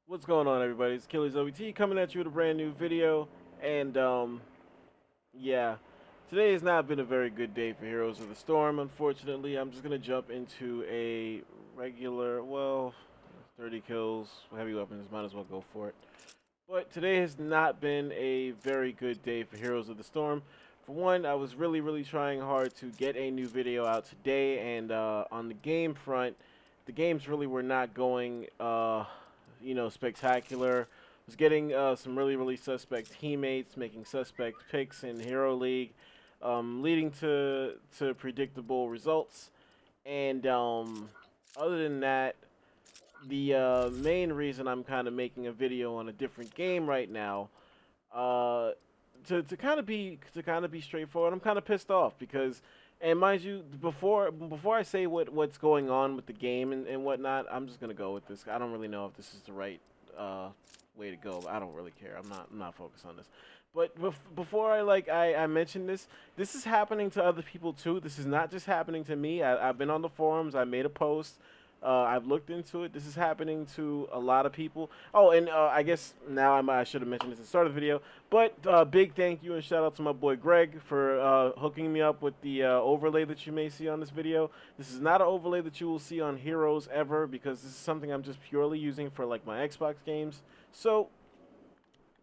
What's going on, everybody? It's Achilles OBT coming at you with a brand new video. And, yeah, today has not been a very good day for Heroes of the Storm, unfortunately. I'm just going to jump into a regular, well, 30 kills, heavy weapons, might as well go for it. But today has not been a very good day for Heroes of the Storm. For one, I was really trying hard to get a new video out today, and on the game front, the games really were not going, spectacular. Was getting some really suspect teammates, making suspect picks in Hero League, leading to predictable results. And other than that, the main reason I'm kind of making a video on a different game right now, uh, to kind of be straightforward, I'm kind of pissed off because, and mind you, before I say what's going on with the game and whatnot, I'm just gonna go with this. I don't really know if this is the right uh, way to go. I don't really care. I'm not focused on this. But before I mention this, this is happening to other people too. This is not just happening to me. I've been on the forums. I made a post. I've looked into it. This is happening to a lot of people. Oh, and I guess now I should have mentioned this at the start of the video. But big thank you and shout out to my boy Greg for hooking me up with the overlay that you may see on this video. This is not an overlay that you will see on Heroes ever because this is something I'm just purely using for like my Xbox games. So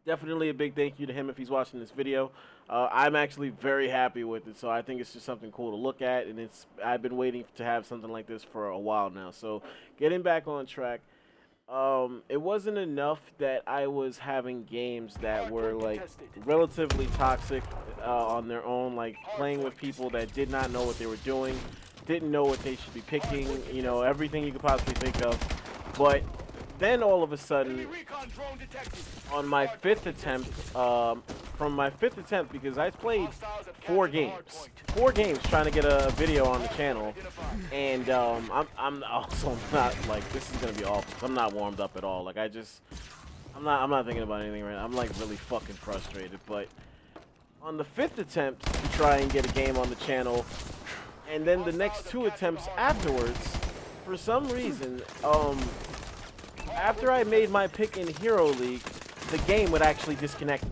definitely a big thank you to him if he's watching this video. I'm actually very happy with it, so I think it's just something cool to look at, and I've been waiting to have something like this for a while now. So getting back on track, it wasn't enough that I was having games that were like relatively toxic on their own, like playing with people that did not know what they were doing, didn't know what they should be picking, everything you could possibly think of, but then all of a sudden, on my fifth attempt, from my fifth attempt, because I played four games trying to get a video on the channel, and I'm also not like this is gonna be awful. 'Cause I'm not warmed up at all. Like I'm not thinking about anything right now. I'm like really fucking frustrated. But on the fifth attempt to try and get a game on the channel, and then the next two attempts afterwards, for some reason, after I made my pick in Hero League, the game would actually disconnect me.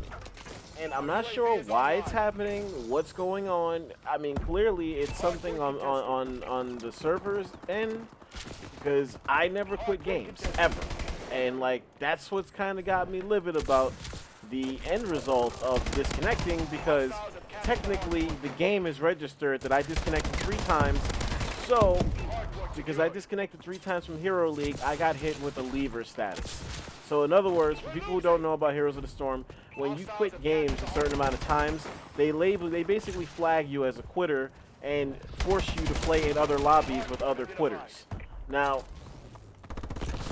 And I'm not sure why it's happening, what's going on. I mean, clearly it's something on the server's end, because I never quit games, ever. And, like, that's what's kind of got me livid about the end result of disconnecting, because technically the game is registered that I disconnected 3 times, so because I disconnected 3 times from Hero League, I got hit with a leaver status. So in other words, for people who don't know about Heroes of the Storm, when you quit games a certain amount of times, they basically flag you as a quitter and force you to play in other lobbies with other quitters. Now,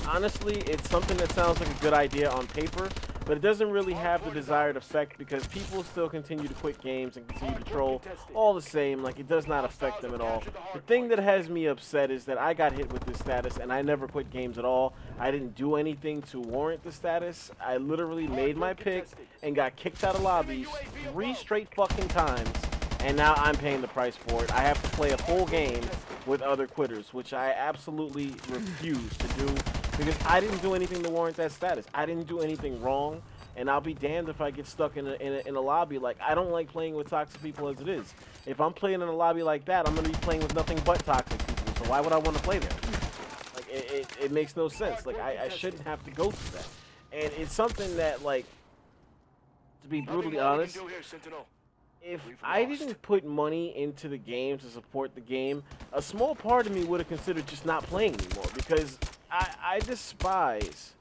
honestly, it's something that sounds like a good idea on paper, but it doesn't really have the desired effect because people still continue to quit games and continue to troll all the same. Like, it does not affect them at all. The thing that has me upset is that I got hit with this status and I never quit games at all. I didn't do anything to warrant the status. I literally made my pick and got kicked out of lobbies 3 straight fucking times, and now I'm paying the price for it. I have to play a full game with other quitters, which I absolutely refuse to do because I didn't do anything to warrant that status. I didn't do anything wrong, and I'll be damned if I get stuck in a lobby. Like, I don't like playing with toxic people as it is. If I'm playing in a lobby like that, I'm going to be playing with nothing but toxic people, so why would I want to play there? Like, it makes no sense. Like, I shouldn't have to go through that. And it's something that, like, to be brutally honest, if I didn't put money into the game to support the game, a small part of me would have considered just not playing anymore, because I despise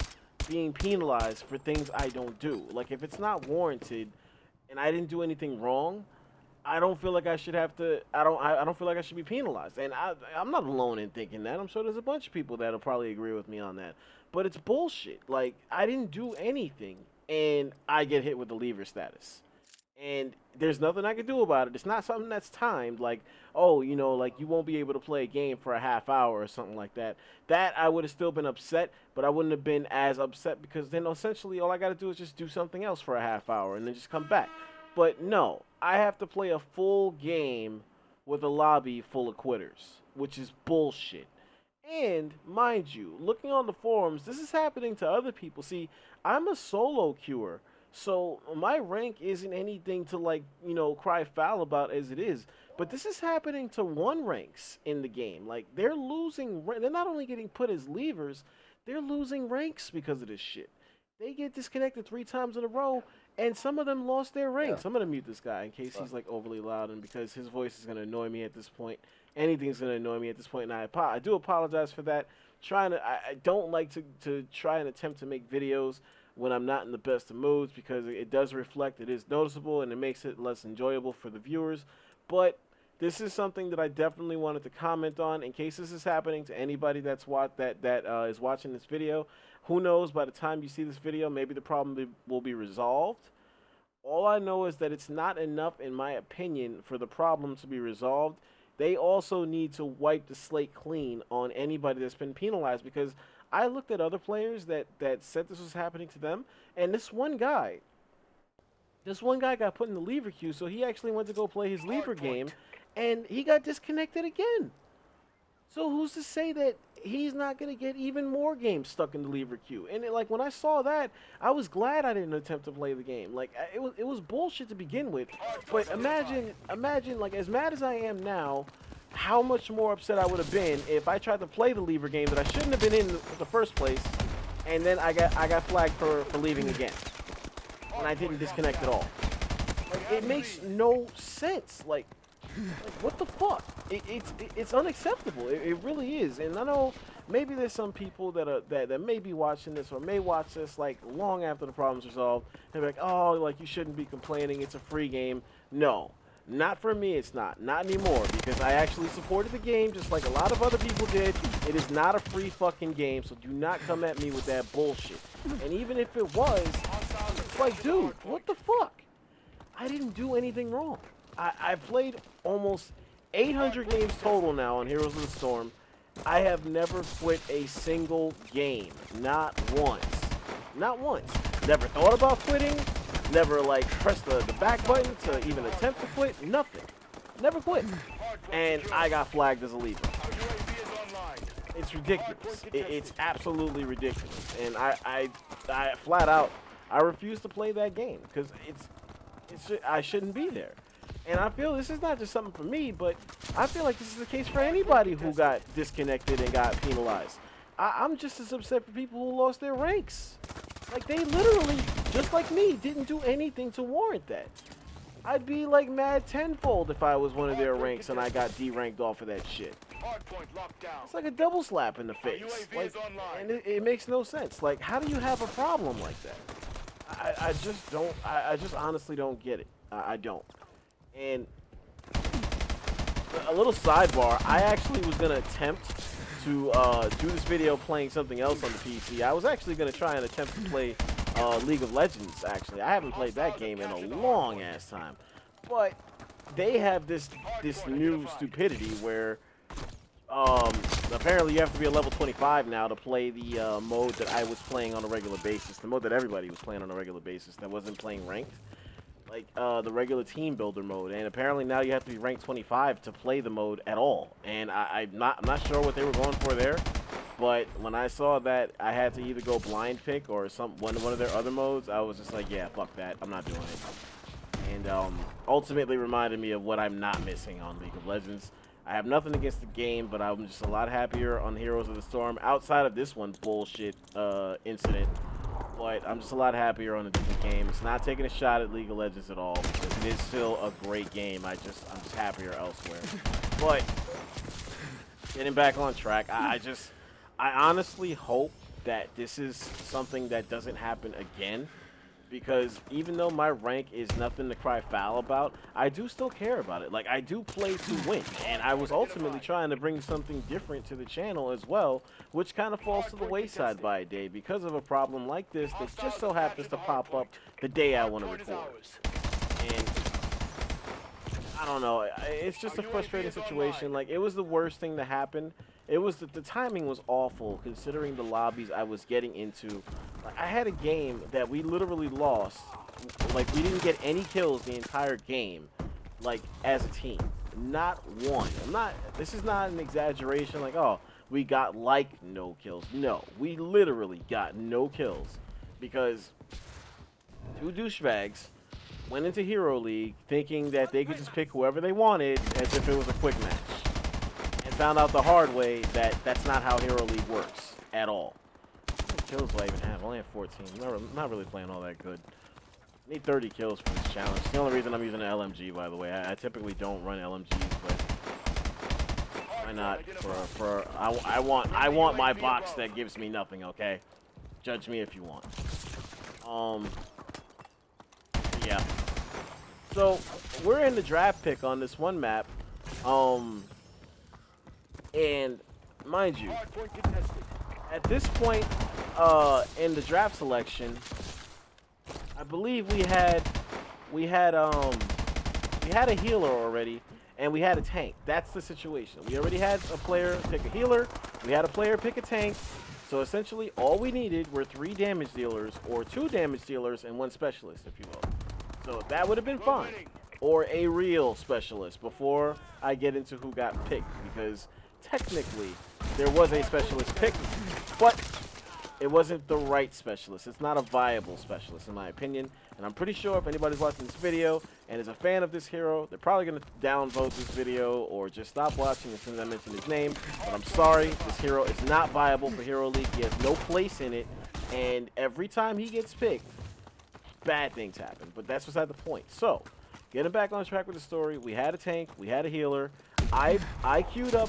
being penalized for things I don't do. Like, if it's not warranted and I didn't do anything wrong, I don't feel like I should have to. I don't feel like I should be penalized. And I'm not alone in thinking that. I'm sure there's a bunch of people that'll probably agree with me on that. But it's bullshit. Like, I didn't do anything and I get hit with the leaver status. And there's nothing I can do about it. It's not something that's timed, like, oh, like you won't be able to play a game for a half hour or something like that. That I would have still been upset, but I wouldn't have been as upset because then essentially all I got to do is just do something else for a half hour and then just come back. But no, I have to play a full game with a lobby full of quitters, which is bullshit. And mind you, looking on the forums, this is happening to other people. See, I'm a solo queuer, so my rank isn't anything to like, cry foul about as it is. But this is happening to one ranks in the game. Like they're losing. They're not only getting put as levers, they're losing ranks because of this shit. They get disconnected 3 times in a row, and some of them lost their ranks. I'm gonna mute this guy in case he's like overly loud, and because his voice is gonna annoy me at this point. Anything's gonna annoy me at this point, and I do apologize for that. I don't like to try and attempt to make videos when I'm not in the best of moods, because it does reflect, it is noticeable, and it makes it less enjoyable for the viewers. But this is something that I definitely wanted to comment on in case this is happening to anybody that's is watching this video. Who knows, by the time you see this video, maybe the problem will be resolved. All I know is that it's not enough, in my opinion, for the problem to be resolved. They also need to wipe the slate clean on anybody that's been penalized, because I looked at other players that said this was happening to them, and this one guy got put in the lever queue, so he actually went to go play his lever game, and he got disconnected again. So who's to say that he's not going to get even more games stuck in the lever queue? And like when I saw that, I was glad I didn't attempt to play the game. Like it was bullshit to begin with. But imagine like as mad as I am now, how much more upset I would have been if I tried to play the lever game that I shouldn't have been in the first place, and then I got flagged for leaving again, and I didn't disconnect at all. Like, it makes no sense. Like what the fuck? It's unacceptable. It really is. And I know maybe there's some people that may be watching this or may watch this like long after the problem's resolved. They're like, oh, like you shouldn't be complaining. It's a free game. No, not for me. It's not anymore, because I actually supported the game just like a lot of other people did. It is not a free fucking game, so do not come at me with that bullshit. And even if it was, it's like, dude, what the fuck? I didn't do anything wrong. I've played almost 800 games total now on Heroes of the Storm. I have never quit a single game. Not once. Not once. Never thought about quitting. Never, like, pressed the back button to even attempt to quit. Nothing. Never quit. And I got flagged as a leaver. It's ridiculous. It's absolutely ridiculous. And I flat out, I refuse to play that game, because I shouldn't be there. And I feel this is not just something for me, but I feel like this is the case for anybody who got disconnected and got penalized. I'm just as upset for people who lost their ranks. Like, they literally, just like me, didn't do anything to warrant that. I'd be like mad tenfold if I was one of their ranks and I got D-ranked off of that shit. It's like a double slap in the face. Like, and it makes no sense. Like, how do you have a problem like that? I just don't. I just honestly don't get it. I don't. And a little sidebar, I actually was going to attempt to do this video playing something else on the PC. I was actually going to try and attempt to play League of Legends, actually. I haven't played that game in a long-ass time. But they have this new stupidity where apparently you have to be a level 25 now to play the mode that I was playing on a regular basis, the mode that everybody was playing on a regular basis that wasn't playing ranked. Like the regular team builder mode, and apparently now you have to be ranked 25 to play the mode at all. And I'm not sure what they were going for there, but when I saw that I had to either go blind pick or one of their other modes, I was just like, yeah, fuck that, I'm not doing it. And ultimately reminded me of what I'm not missing on League of Legends. I have nothing against the game, but I'm just a lot happier on Heroes of the Storm outside of this one bullshit incident. But I'm just a lot happier on a different game. It's not taking a shot at League of Legends at all, because it is still a great game. I'm just happier elsewhere. But getting back on track, I honestly hope that this is something that doesn't happen again, because even though my rank is nothing to cry foul about, I do still care about it. Like, I do play to win, and I was ultimately trying to bring something different to the channel as well, which kind of falls to the wayside by a day because of a problem like this that just so happens to pop up the day I want to record. And I don't know, it's just a frustrating situation. Like, it was the worst thing to happen. It was the timing was awful, considering the lobbies I was getting into. Like, I had a game that we literally lost. Like, we didn't get any kills the entire game, like, as a team. Not one. This is not an exaggeration, like, oh, we got like no kills. No, we literally got no kills because two douchebags went into Hero League thinking that they could just pick whoever they wanted as if it was a quick match, and found out the hard way that that's not how Hero League works at all. How many kills do I even have? I only have 14. Not really playing all that good. I need 30 kills for this challenge. It's the only reason I'm using an LMG, by the way. I typically don't run LMGs, but why not? I want my box that gives me nothing. Okay, judge me if you want. Yeah. So we're in the draft pick on this one map, and mind you, at this point in the draft selection, I believe we had a healer already, and we had a tank. That's the situation. We already had a player pick a healer. We had a player pick a tank. So essentially, all we needed were 3 damage dealers, or 2 damage dealers, and 1 specialist, if you will. So that would have been fine. Or a real specialist before I get into who got picked, because technically there was a specialist picked, but it wasn't the right specialist. It's not a viable specialist, in my opinion. And I'm pretty sure if anybody's watching this video and is a fan of this hero, they're probably going to downvote this video or just stop watching as soon as I mention his name. But I'm sorry, this hero is not viable for Hero League. He has no place in it. And every time he gets picked, bad things happen. But that's beside the point. So, getting back on track with the story, we had a tank, we had a healer. I queued up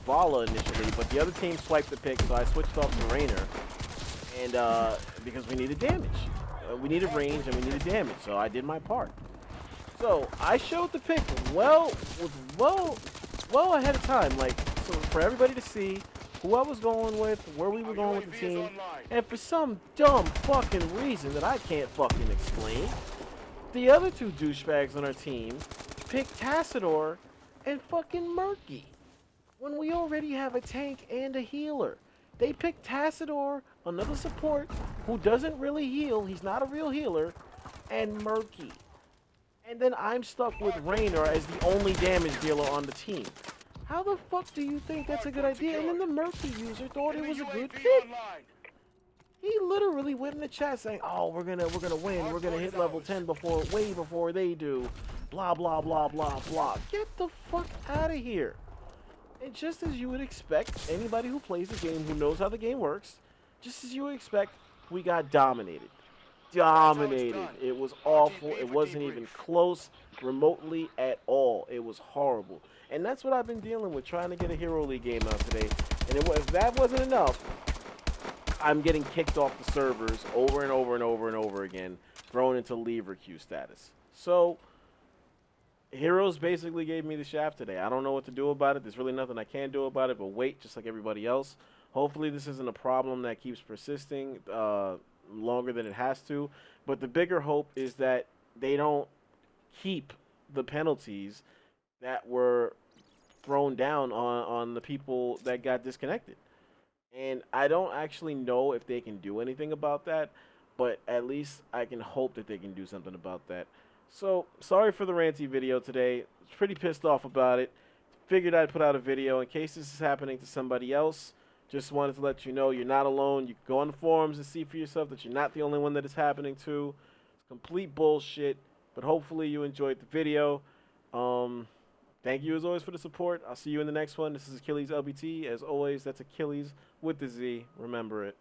Vala initially, but the other team swiped the pick, so I switched off to Rainer. And because we needed damage. We needed range and we needed damage, so I did my part. So I showed the pick well ahead of time, like, so for everybody to see who I was going with, where we were going with the team, and for some dumb fucking reason that I can't fucking explain, the other 2 douchebags on our team picked Tassador and fucking Murky when we already have a tank and a healer. They picked Tassador, another support, who doesn't really heal. He's not a real healer. And Murky. And then I'm stuck with Rainer as the only damage dealer on the team. How the fuck do you think that's a good idea? And then the Murky user thought it was a good pick. He literally went in the chat saying, "Oh, we're gonna win. We're gonna hit level 10 way before they do. Blah blah blah blah blah." Get the fuck out of here. And just as you would expect, anybody who plays the game, who knows how the game works, just as you would expect, we got dominated. Dominated. It was awful. It wasn't even close remotely at all. It was horrible. And that's what I've been dealing with, trying to get a Hero League game out today. And if that wasn't enough, I'm getting kicked off the servers over and over and over and over again, thrown into leaver queue status. So Heroes basically gave me the shaft today. I don't know what to do about it. There's really nothing I can do about it but wait, just like everybody else. Hopefully this isn't a problem that keeps persisting longer than it has to. But the bigger hope is that they don't keep the penalties that were thrown down on the people that got disconnected. And I don't actually know if they can do anything about that, but at least I can hope that they can do something about that. So, sorry for the ranty video today. I was pretty pissed off about it. Figured I'd put out a video in case this is happening to somebody else. Just wanted to let you know you're not alone. You can go on the forums and see for yourself that you're not the only one that it's happening to. It's complete bullshit, but hopefully you enjoyed the video. Thank you as always for the support. I'll see you in the next one. This is Achilles LBT. As always, that's Achilles with the Z. Remember it.